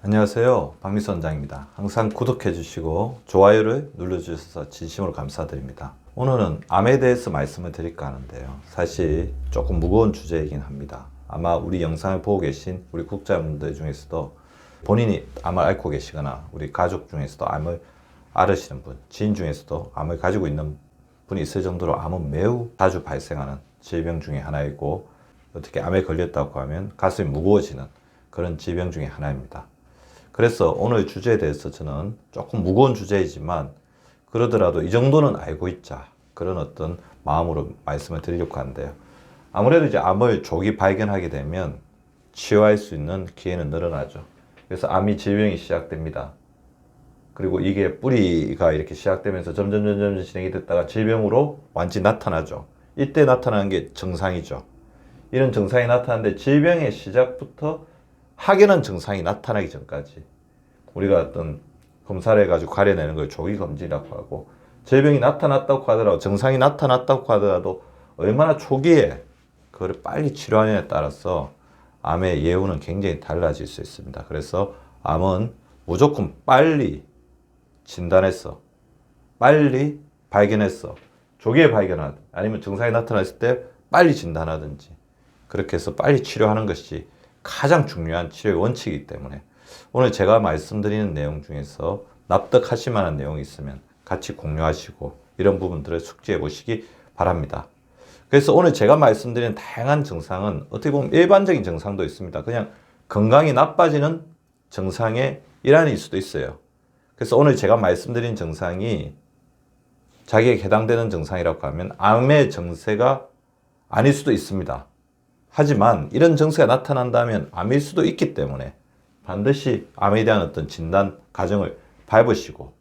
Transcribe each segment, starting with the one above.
안녕하세요. 박미수 원장입니다. 항상 구독해 주시고 좋아요를 눌러 주셔서 진심으로 감사드립니다. 오늘은 암에 대해서 말씀을 드릴까 하는데요. 사실 조금 무거운 주제이긴 합니다. 아마 우리 영상을 보고 계신 우리 구독자분들 중에서도 본인이 암을 앓고 계시거나 우리 가족 중에서도 암을 앓으시는 분, 지인 중에서도 암을 가지고 있는 분이 있을 정도로 암은 매우 자주 발생하는 질병 중에 하나이고, 어떻게 암에 걸렸다고 하면 가슴이 무거워지는 그런 질병 중에 하나입니다. 그래서 오늘 주제에 대해서 저는 조금 무거운 주제이지만 그러더라도 이 정도는 알고 있자, 그런 어떤 마음으로 말씀을 드리려고 하는데요. 아무래도 이제 암을 조기 발견하게 되면 치료할 수 있는 기회는 늘어나죠. 그래서 암이 질병이 시작됩니다. 그리고 이게 뿌리가 이렇게 시작되면서 점점 진행이 됐다가 질병으로 완전히 나타나죠. 이때 나타나는 게 증상이죠. 이런 증상이 나타나는데 질병의 시작부터 확연한 증상이 나타나기 전까지 우리가 어떤 검사를 해가지고 가려내는 걸 조기 검진이라고 하고, 질병이 나타났다고 하더라도, 증상이 나타났다고 하더라도 얼마나 초기에 그걸 빨리 치료하느냐에 따라서 암의 예후는 굉장히 달라질 수 있습니다. 그래서 암은 무조건 빨리 진단해서 빨리 발견해서 조기에 발견하든 아니면 증상이 나타났을 때 빨리 진단하든지 그렇게 해서 빨리 치료하는 것이 가장 중요한 치료의 원칙이기 때문에 오늘 제가 말씀드리는 내용 중에서 납득하실 만한 내용이 있으면 같이 공유하시고 이런 부분들을 숙지해 보시기 바랍니다. 그래서 오늘 제가 말씀드리는 다양한 증상은 어떻게 보면 일반적인 증상도 있습니다. 그냥 건강이 나빠지는 증상의 일환일 수도 있어요. 그래서 오늘 제가 말씀드린 증상이 자기에게 해당되는 증상이라고 하면 암의 증세가 아닐 수도 있습니다. 하지만 이런 증세가 나타난다면 암일 수도 있기 때문에 반드시 암에 대한 어떤 진단 과정을 밟으시고,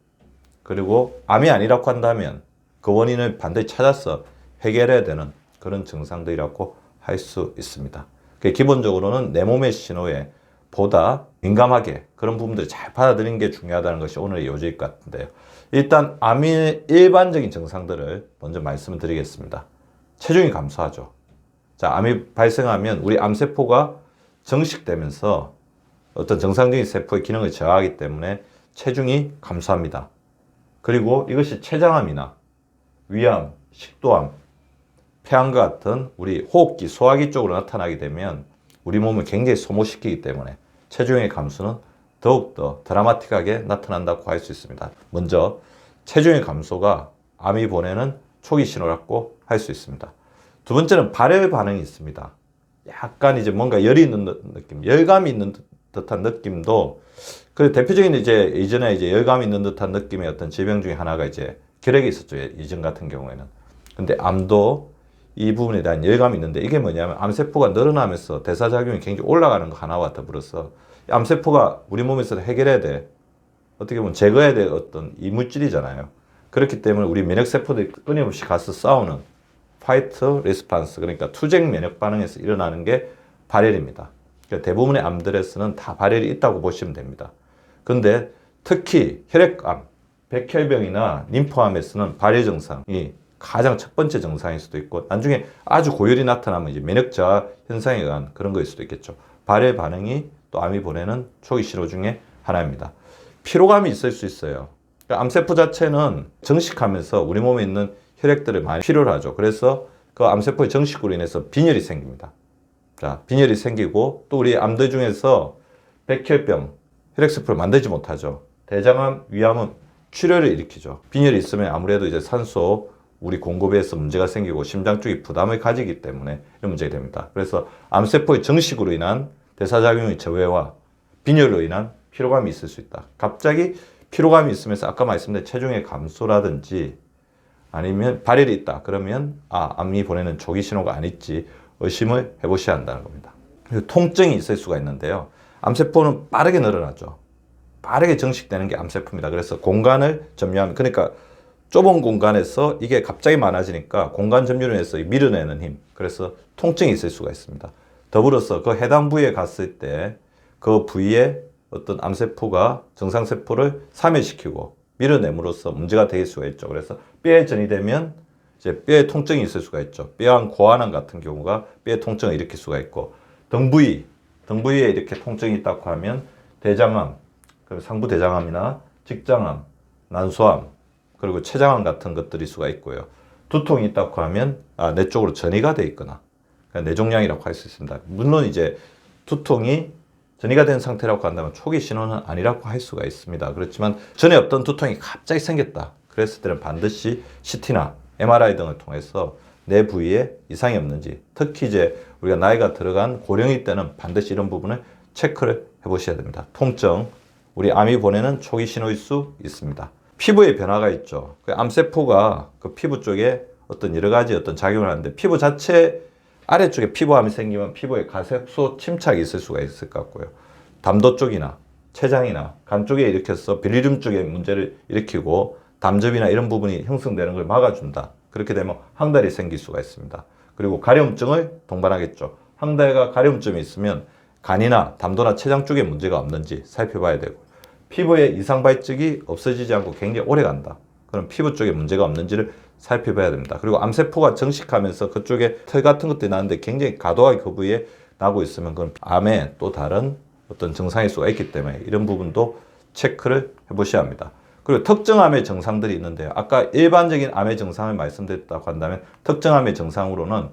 그리고 암이 아니라고 한다면 그 원인을 반드시 찾아서 해결해야 되는 그런 증상들이라고 할 수 있습니다. 기본적으로는 내 몸의 신호에 보다 민감하게 그런 부분들을 잘 받아들이는 게 중요하다는 것이 오늘의 요지일 것 같은데요. 일단 암의 일반적인 증상들을 먼저 말씀을 드리겠습니다. 체중이 감소하죠. 자, 암이 발생하면 우리 암세포가 정식되면서 어떤 정상적인 세포의 기능을 저하하기 때문에 체중이 감소합니다. 그리고 이것이 췌장암이나 위암, 식도암, 폐암과 같은 우리 호흡기, 소화기 쪽으로 나타나게 되면 우리 몸을 굉장히 소모시키기 때문에 체중의 감소는 더욱더 드라마틱하게 나타난다고 할 수 있습니다. 먼저 체중의 감소가 암이 보내는 초기 신호라고 할 수 있습니다. 두 번째는 발열 반응이 있습니다. 약간 이제 뭔가 열이 있는 느낌, 열감이 있는 듯한 느낌도, 그 대표적인 이제 이전에 이제 열감이 있는 듯한 느낌의 어떤 질병 중에 하나가 이제 결핵이 있었죠. 이전 같은 경우에는. 근데 암도 이 부분에 대한 열감이 있는데, 이게 뭐냐면 암세포가 늘어나면서 대사작용이 굉장히 올라가는 거 하나와 더불어서 암세포가 우리 몸에서 해결해야 돼, 어떻게 보면 제거해야 될 어떤 이물질이잖아요. 그렇기 때문에 우리 면역세포들이 끊임없이 가서 싸우는 파이트 리스판스, 그러니까 투쟁 면역 반응에서 일어나는 게 발열입니다. 그러니까 대부분의 암들에서는 다 발열이 있다고 보시면 됩니다. 근데 특히 혈액암, 백혈병이나 림프암에서는 발열 증상이 가장 첫 번째 증상일 수도 있고, 나중에 아주 고열이 나타나면 이제 면역 저하 현상에 의한 그런 거일 수도 있겠죠. 발열 반응이 또 암이 보내는 초기 신호 중에 하나입니다. 피로감이 있을 수 있어요. 그러니까 암세포 자체는 정식하면서 우리 몸에 있는 혈액들을 많이 필요로 하죠. 그래서 그 암세포의 정식으로 인해서 빈혈이 생깁니다. 자, 빈혈이 생기고, 또 우리 암들 중에서 백혈병, 혈액세포를 만들지 못하죠. 대장암, 위암은 출혈을 일으키죠. 빈혈이 있으면 아무래도 이제 산소 우리 공급에서 문제가 생기고 심장 쪽이 부담을 가지기 때문에 이런 문제가 됩니다. 그래서 암세포의 정식으로 인한 대사작용의 저해와 빈혈로 인한 피로감이 있을 수 있다. 갑자기 피로감이 있으면서 아까 말씀드린 체중의 감소라든지 아니면 발열이 있다. 그러면 암이 보내는 조기 신호가 아닐지 의심을 해보셔야 한다는 겁니다. 그리고 통증이 있을 수가 있는데요. 암세포는 빠르게 늘어나죠. 빠르게 정식되는 게 암세포입니다. 그래서 공간을 점유하면, 그러니까 좁은 공간에서 이게 갑자기 많아지니까 공간 점유를 해서 밀어내는 힘, 그래서 통증이 있을 수가 있습니다. 더불어서 그 해당 부위에 갔을 때 그 부위에 어떤 암세포가 정상세포를 사멸시키고 밀어냄으로써 문제가 될 수가 있죠. 그래서 뼈에 전이되면 이제 뼈에 통증이 있을 수가 있죠. 뼈암, 고환암 같은 경우가 뼈에 통증을 일으킬 수가 있고, 등 부위에 이렇게 통증이 있다고 하면 대장암, 그리고 상부대장암이나 직장암, 난소암, 그리고 췌장암 같은 것들일 수가 있고요. 두통이 있다고 하면 뇌 쪽으로 전이가 돼 있거나 그러니까 뇌종양이라고 할 수 있습니다. 물론 이제 두통이 전이가 된 상태라고 한다면 초기 신호는 아니라고 할 수가 있습니다. 그렇지만 전에 없던 두통이 갑자기 생겼다. 그랬을 때는 반드시 CT나 MRI 등을 통해서 내 부위에 이상이 없는지, 특히 이제 우리가 나이가 들어간 고령일 때는 반드시 이런 부분을 체크를 해보셔야 됩니다. 통증, 우리 암이 보내는 초기 신호일 수 있습니다. 피부에 변화가 있죠. 그 암세포가 그 피부 쪽에 어떤 여러 가지 어떤 작용을 하는데 피부 자체 아래쪽에 피부암이 생기면 피부에 가색소 침착이 있을 수가 있을 것 같고요. 담도 쪽이나 췌장이나 간 쪽에 일으켜서 빌리룸 쪽에 문제를 일으키고 담즙이나 이런 부분이 형성되는 걸 막아준다. 그렇게 되면 황달이 생길 수가 있습니다. 그리고 가려움증을 동반하겠죠. 황달과 가려움증이 있으면 간이나 담도나 췌장 쪽에 문제가 없는지 살펴봐야 되고 피부에 이상 발적이 없어지지 않고 굉장히 오래 간다. 그럼 피부 쪽에 문제가 없는지를 살펴봐야 됩니다. 그리고 암세포가 정식하면서 그쪽에 털 같은 것들이 나는데 굉장히 과도하게 그 부위에 나고 있으면 그건 암의 또 다른 어떤 증상일 수가 있기 때문에 이런 부분도 체크를 해보셔야 합니다. 그리고 특정 암의 증상들이 있는데요. 아까 일반적인 암의 증상을 말씀드렸다고 한다면 특정 암의 증상으로는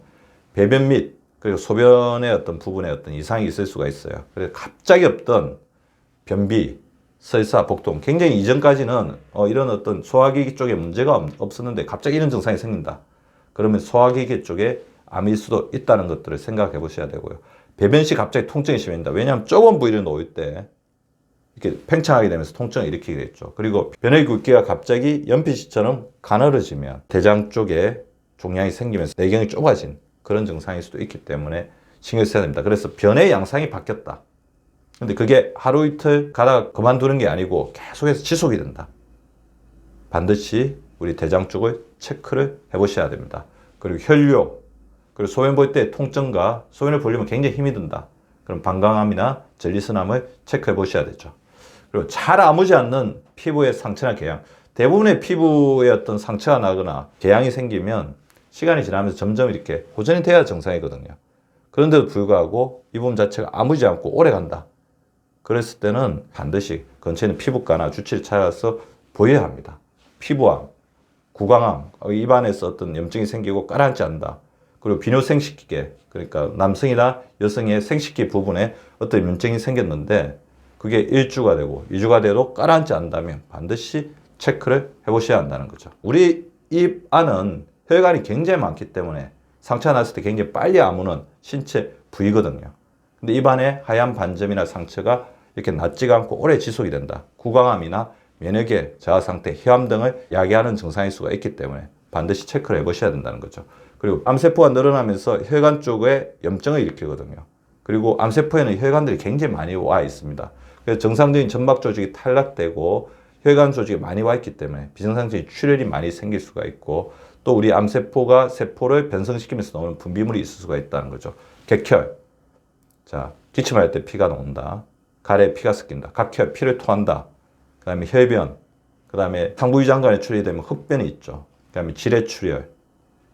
배변 및 그리고 소변의 어떤 부분에 어떤 이상이 있을 수가 있어요. 그래서 갑자기 없던 변비, 설사, 복통, 굉장히 이전까지는 이런 어떤 소화기기 쪽에 문제가 없었는데 갑자기 이런 증상이 생긴다. 그러면 소화기기 쪽에 암일 수도 있다는 것들을 생각해 보셔야 되고요. 배변 시 갑자기 통증이 심해진다. 왜냐하면 좁은 부위를 놓을 때 이렇게 팽창하게 되면서 통증을 일으키겠죠. 그리고 변의 굵기가 갑자기 연필씨처럼 가늘어지면 대장 쪽에 종양이 생기면서 내경이 좁아진 그런 증상일 수도 있기 때문에 신경 써야 됩니다. 그래서 변의 양상이 바뀌었다. 근데 그게 하루 이틀 가다가 그만두는 게 아니고 계속해서 지속이 된다. 반드시 우리 대장 쪽을 체크를 해보셔야 됩니다. 그리고 혈뇨, 그리고 소변 볼 때 통증과 소변을 보려면 굉장히 힘이 든다. 그럼 방광암이나 전리선암을 체크해 보셔야 되죠. 그리고 잘 아무지 않는 피부의 상처나 궤양. 대부분의 피부에 어떤 상처가 나거나 궤양이 생기면 시간이 지나면서 점점 이렇게 호전이 돼야 정상이거든요. 그런데도 불구하고 이 부분 자체가 아무지 않고 오래 간다. 그랬을 때는 반드시 근처에 있는 피부과나 주치를 찾아서 보여야 합니다. 피부암, 구강암, 입안에서 어떤 염증이 생기고 가라앉지 않는다. 그리고 비뇨 생식기계, 그러니까 남성이나 여성의 생식기 부분에 어떤 염증이 생겼는데 그게 1주가 되고 2주가 돼도 가라앉지 않는다면 반드시 체크를 해보셔야 한다는 거죠. 우리 입 안은 혈관이 굉장히 많기 때문에 상처가 났을 때 굉장히 빨리 아무는 신체 부위거든요. 근데 입안에 하얀 반점이나 상처가 이렇게 낫지가 않고 오래 지속이 된다. 구강암이나 면역의 저하 상태, 혈암 등을 야기하는 증상일 수가 있기 때문에 반드시 체크를 해보셔야 된다는 거죠. 그리고 암세포가 늘어나면서 혈관 쪽에 염증을 일으키거든요. 그리고 암세포에는 혈관들이 굉장히 많이 와 있습니다. 그래서 정상적인 점막 조직이 탈락되고 혈관 조직이 많이 와 있기 때문에 비정상적인 출혈이 많이 생길 수가 있고 또 우리 암세포가 세포를 변성시키면서 나오는 분비물이 있을 수가 있다는 거죠. 객혈. 자, 기침할 때 피가 나온다. 가래에 피가 섞인다. 각혈, 피를 토한다. 그 다음에 혈변. 그 다음에 상부유장관에 출혈이 되면 흑변이 있죠. 그 다음에 질의-출혈,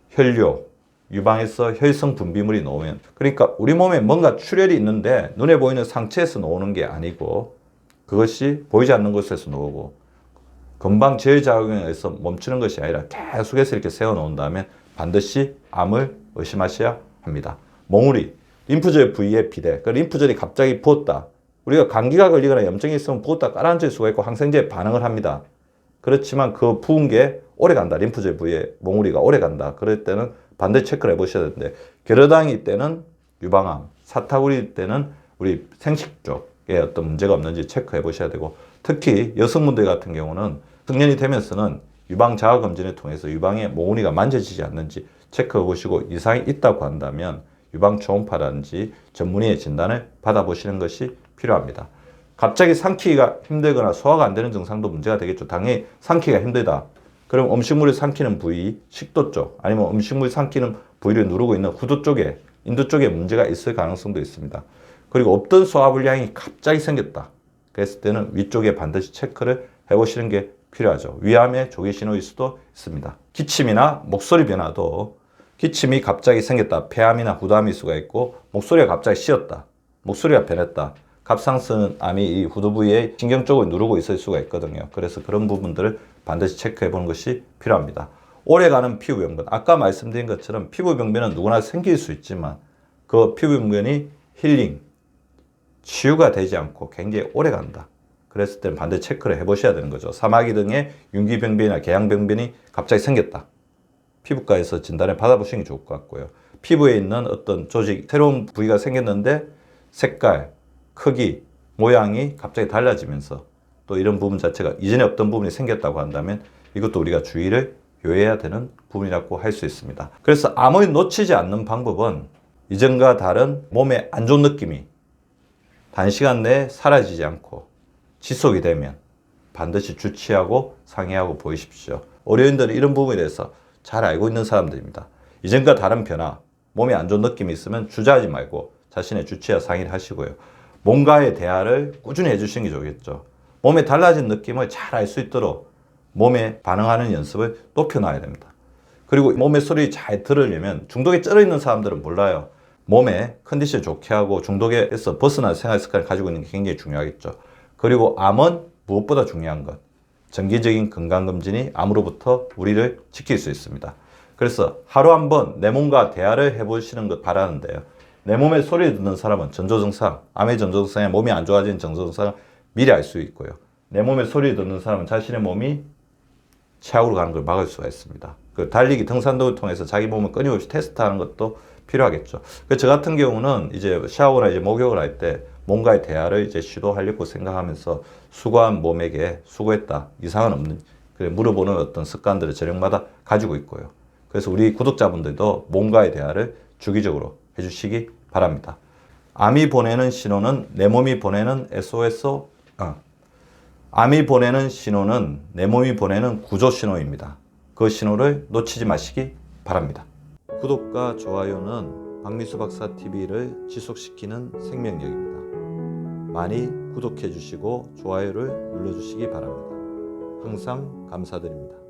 혈뇨, 유방에서 혈성 분비물이 나오면 그러니까 우리 몸에 뭔가 출혈이 있는데 눈에 보이는 상처에서 나오는 게 아니고 그것이 보이지 않는 곳에서 나오고 금방 저혈작용에 의해서 멈추는 것이 아니라 계속해서 이렇게 세워놓는다면 반드시 암을 의심하셔야 합니다. 몽우리, 림프절 부위의 비대. 그 림프절이 갑자기 부었다. 우리가 감기가 걸리거나 염증이 있으면 부었다 가라앉을 수가 있고 항생제에 반응을 합니다. 그렇지만 그 부은 게 오래 간다. 림프절 부위에 몽우리가 오래 간다. 그럴 때는 반드시 체크를 해보셔야 되는데 결여당일 때는 유방암, 사타구리일 때는 우리 생식 쪽에 어떤 문제가 없는지 체크해 보셔야 되고 특히 여성분들 같은 경우는 성년이 되면서는 유방 자가 검진을 통해서 유방에 몽우리가 만져지지 않는지 체크해 보시고 이상이 있다고 한다면 유방 초음파라든지 전문의의 진단을 받아보시는 것이 필요합니다. 갑자기 삼키기가 힘들거나 소화가 안 되는 증상도 문제가 되겠죠. 당연히 삼키기가 힘들다. 그럼 음식물을 삼키는 부위, 식도 쪽 아니면 음식물 삼키는 부위를 누르고 있는 후두 쪽에, 인두 쪽에 문제가 있을 가능성도 있습니다. 그리고 없던 소화불량이 갑자기 생겼다. 그랬을 때는 위쪽에 반드시 체크를 해보시는 게 필요하죠. 위암의 조기 신호일 수도 있습니다. 기침이나 목소리 변화도 기침이 갑자기 생겼다. 폐암이나 후두암일 수가 있고 목소리가 갑자기 쉬었다. 목소리가 변했다. 갑상선 암이 이 후두 부위에 신경 쪽을 누르고 있을 수가 있거든요. 그래서 그런 부분들을 반드시 체크해 보는 것이 필요합니다. 오래가는 피부병변, 아까 말씀드린 것처럼 피부병변은 누구나 생길 수 있지만 그 피부병변이 힐링, 치유가 되지 않고 굉장히 오래 간다. 그랬을 때는 반드시 체크를 해보셔야 되는 거죠. 사마귀 등의 윤기병변이나 개양병변이 갑자기 생겼다. 피부과에서 진단을 받아보시는 게 좋을 것 같고요. 피부에 있는 어떤 조직, 새로운 부위가 생겼는데 색깔, 크기, 모양이 갑자기 달라지면서 또 이런 부분 자체가 이전에 없던 부분이 생겼다고 한다면 이것도 우리가 주의를 요해야 되는 부분이라고 할 수 있습니다. 그래서 암을 놓치지 않는 방법은 이전과 다른 몸에 안 좋은 느낌이 단시간 내에 사라지지 않고 지속이 되면 반드시 주치하고 상의하고 보이십시오. 의료인들은 이런 부분에 대해서 잘 알고 있는 사람들입니다. 이전과 다른 변화, 몸에 안 좋은 느낌이 있으면 주저하지 말고 자신의 주치와 상의를 하시고요. 몸과의 대화를 꾸준히 해주시는 게 좋겠죠. 몸에 달라진 느낌을 잘 알 수 있도록 몸에 반응하는 연습을 높여놔야 됩니다. 그리고 몸의 소리 잘 들으려면 중독에 쩔어 있는 사람들은 몰라요. 몸에 컨디션 좋게 하고 중독에서 벗어난 생활 습관을 가지고 있는 게 굉장히 중요하겠죠. 그리고 암은 무엇보다 중요한 것, 정기적인 건강검진이 암으로부터 우리를 지킬 수 있습니다. 그래서 하루 한번 내 몸과 대화를 해보시는 것 바라는데요. 내 몸에 소리를 듣는 사람은 전조증상, 암의 전조증상에 몸이 안 좋아진 전조증상을 미리 알 수 있고요. 내 몸에 소리를 듣는 사람은 자신의 몸이 최악으로 가는 걸 막을 수가 있습니다. 그 달리기, 등산도를 통해서 자기 몸을 끊임없이 테스트하는 것도 필요하겠죠. 저 같은 경우는 이제 샤워나 이제 목욕을 할 때 몸과의 대화를 이제 시도하려고 생각하면서 수고한 몸에게 수고했다, 이상은 없는, 그래 물어보는 어떤 습관들을 저녁마다 가지고 있고요. 그래서 우리 구독자분들도 몸과의 대화를 주기적으로 해주시기 바랍니다. 암이 보내는 신호는 내 몸이 보내는 암이 보내는 신호는 내 몸이 보내는 구조 신호입니다. 그 신호를 놓치지 마시기 바랍니다. 구독과 좋아요는 박미수 박사 TV를 지속시키는 생명력입니다. 많이 구독해 주시고 좋아요를 눌러 주시기 바랍니다. 항상 감사드립니다.